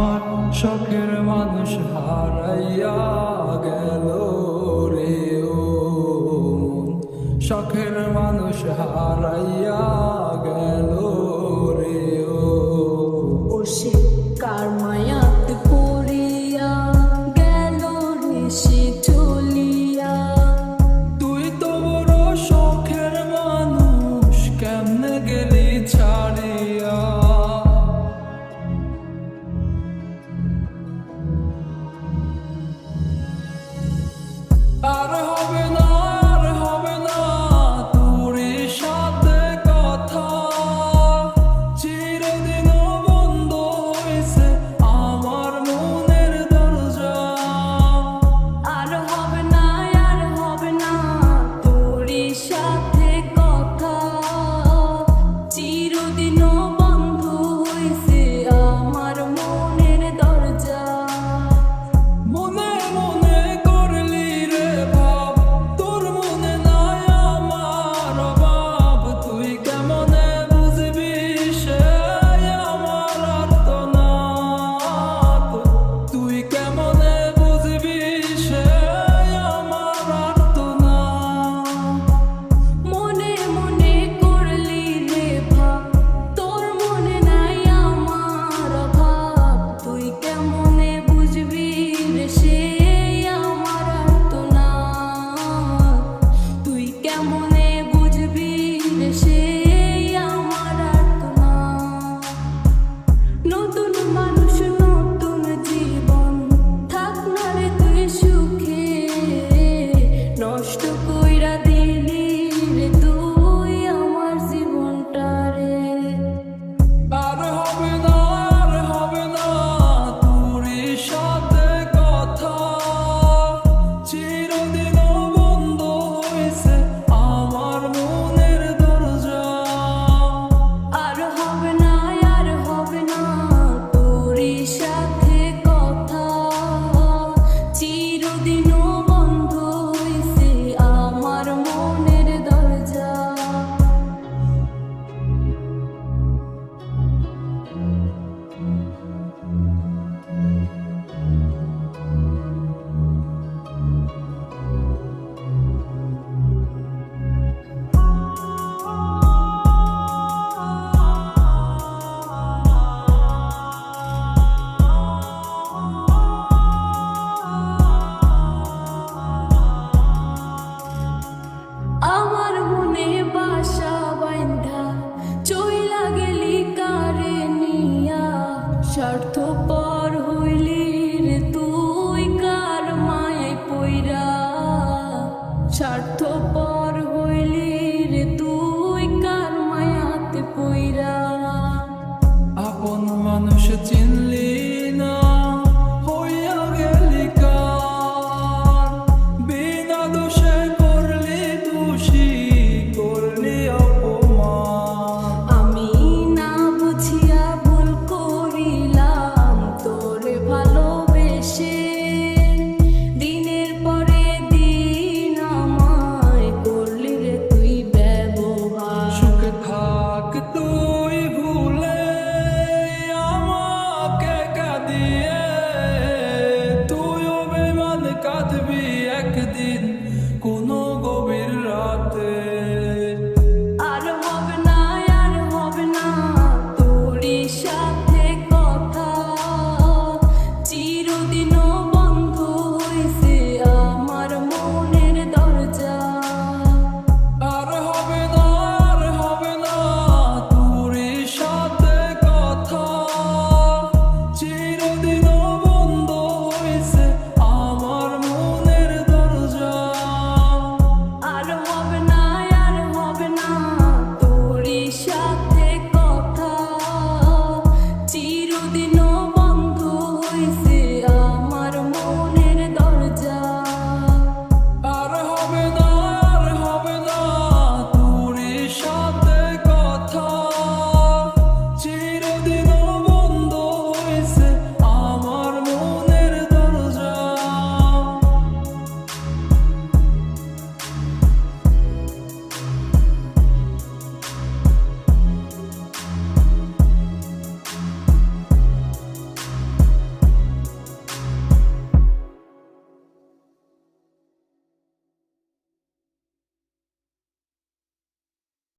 আমার শখের মানুষ হারাইয়া গেল রে ও মন, শখের মানুষ হারাইয়া গেল রে ও। ও সে কার মায়াতে পড়িয়া গেল রে সে চলিয়া। তুই তো বড় শখের মানুষ, কেমনে গেলি ছাড়িয়া। আর হবে না, আর হবে না তোর সাথে কথা, চিরদিন বন্ধ হয়েছে আমার মনের দরজা। আর হবে না, আর হবে না তোর সাথে কথা, চিরদিনও বন্ধ হয়েছে আমার মনের দরজা। মনে মনে করলি রে ভাব, তোর মনে নাই আমার অভাব। তুই কেমনে বুঝবি সে আমার আর্তনাদ, তুই কেমনে বুঝবি সে আমার আর্তনাদ। মনে মনে করলি রে ভাব, তোর মনে নাই আমার অভাব। তুই কেমনে বুঝবি রে সে আমার আর্তনাদ, তুই কেমনে বুঝবি রে সে আমার আর্তনাদ। নতুন মানুষ নতুন জীবন, থাক না রে তুই সুখে, নষ্ট কইরা দিলি রে তুই আমার জীবনটা রে। আর হবে না, আর হবে না তোর সাথে কথা, চিরদিন বন্ধ হয়েছে আমার মনের দরজা। আর হবে না, আর হবে না তোর সাথে কথা, চিরদিনও বন্ধ হইছে আমার মনের দরজা। আমার মনে বাসা বাইন্ধা চইলা গেলি কারে নিয়া, স্বার্থপর হইলি রে তুই কার মায়ায় পইরা। স্বার্থপর হইলি রে তুই কার মায়াতে পইরা। আপন মানুষ চিনলি